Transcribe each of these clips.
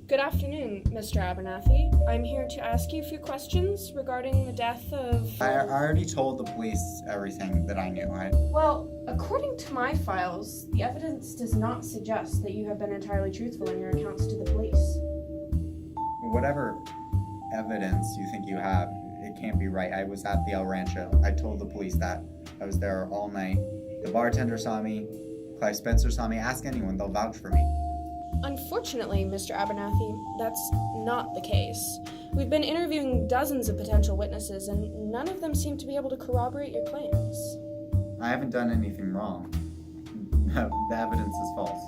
Good afternoon, Mr. Abernathy. I'm here to ask you a few questions regarding the death of... I already told the police everything that I knew. Well, according to my files, the evidence does not suggest that you have been entirely truthful in your accounts to the police. Whatever evidence you think you have, it can't be right. I was at the El Rancho. I told the police that. I was there all night. The bartender saw me. Clive Spencer saw me. Ask anyone, they'll vouch for me. Unfortunately, Mr. Abernathy, that's not the case. We've been interviewing dozens of potential witnesses, and none of them seem to be able to corroborate your claims. I haven't done anything wrong. The evidence is false.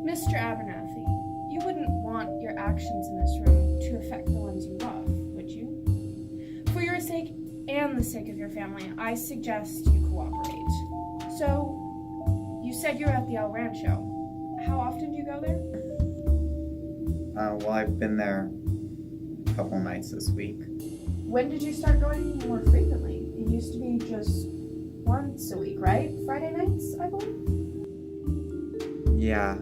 Mr. Abernathy, you wouldn't want your actions in this room to affect the ones you love, would you? For your sake and the sake of your family, I suggest you cooperate. So, you said you're at the El Rancho. How often do you go there? Well, I've been there a couple nights this week. When did you start going more frequently? It used to be just once a week, right? Friday nights, I believe? Yeah,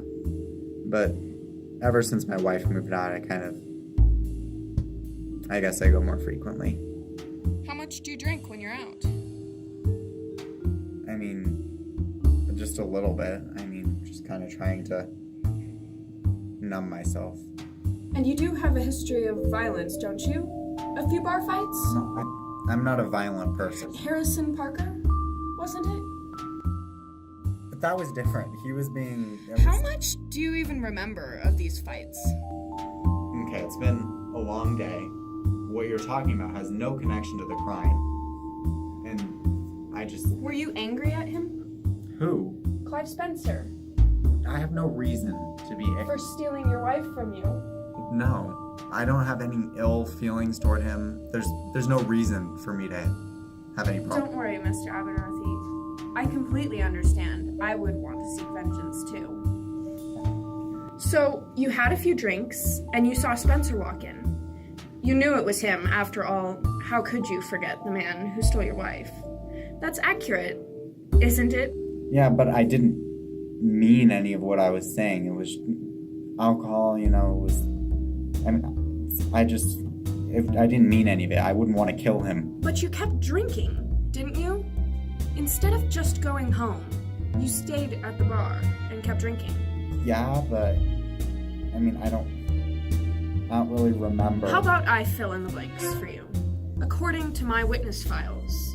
but ever since my wife moved out, I guess I go more frequently. How much do you drink when you're out? I mean, just a little bit. Just kind of trying to numb myself. And you do have a history of violence, don't you? A few bar fights? No, I'm not a violent person. Harrison Parker, wasn't it? But that was different. He was being... How much do you even remember of these fights? Okay, it's been a long day. What you're talking about has no connection to the crime. And I just... Were you angry at him? Who? Clive Spencer. I have no reason to be... For stealing your wife from you. No. I don't have any ill feelings toward him. There's no reason for me to have any problem. Don't worry, Mr. Abernathy. I completely understand. I would want to seek vengeance, too. So, you had a few drinks, and you saw Spencer walk in. You knew it was him. After all, how could you forget the man who stole your wife? That's accurate, isn't it? Yeah, but I didn't mean any of what I was saying. It was alcohol, it was... I didn't mean any of it. I wouldn't want to kill him. But you kept drinking, didn't you? Instead of just going home, you stayed at the bar and kept drinking. Yeah, but... I don't really remember. How about I fill in the blanks for you? According to my witness files,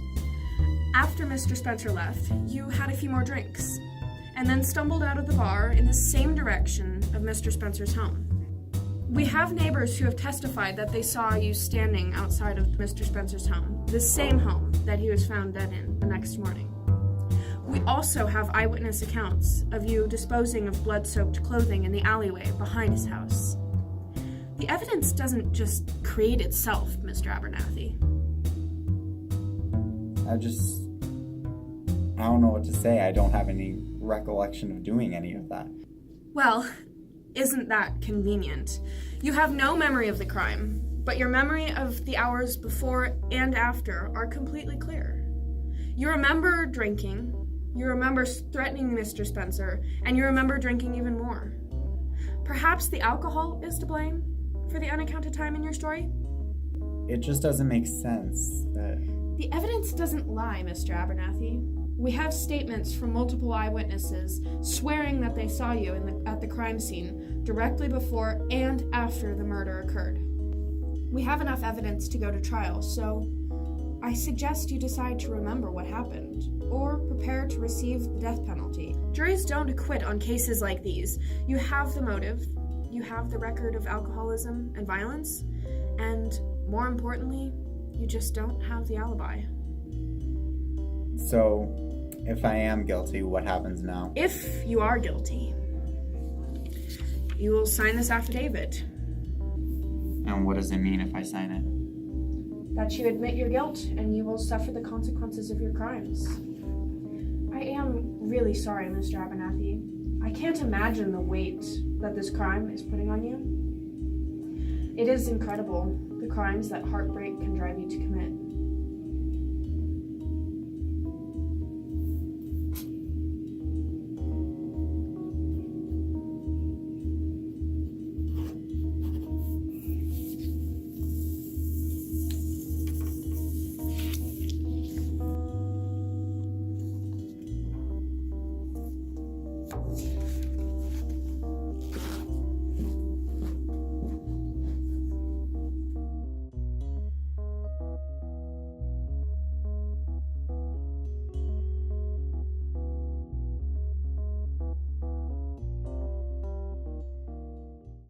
after Mr. Spencer left, you had a few more drinks, and then stumbled out of the bar in the same direction of Mr. Spencer's home. We have neighbors who have testified that they saw you standing outside of Mr. Spencer's home, the same home that he was found dead in the next morning. We also have eyewitness accounts of you disposing of blood-soaked clothing in the alleyway behind his house. The evidence doesn't just create itself, Mr. Abernathy. I don't know what to say. I don't have any recollection of doing any of that. Well, isn't that convenient? You have no memory of the crime, but your memory of the hours before and after are completely clear. You remember drinking, you remember threatening Mr. Spencer, and you remember drinking even more. Perhaps the alcohol is to blame for the unaccounted time in your story? It just doesn't make sense that... The evidence doesn't lie, Mr. Abernathy. We have statements from multiple eyewitnesses swearing that they saw you at the crime scene directly before and after the murder occurred. We have enough evidence to go to trial, so I suggest you decide to remember what happened, or prepare to receive the death penalty. Juries don't acquit on cases like these. You have the motive, you have the record of alcoholism and violence, and more importantly, you just don't have the alibi. So, if I am guilty, what happens now? If you are guilty, you will sign this affidavit. And what does it mean if I sign it? That you admit your guilt and you will suffer the consequences of your crimes. I am really sorry, Mr. Abernathy. I can't imagine the weight that this crime is putting on you. It is incredible, the crimes that heartbreak can drive you to commit.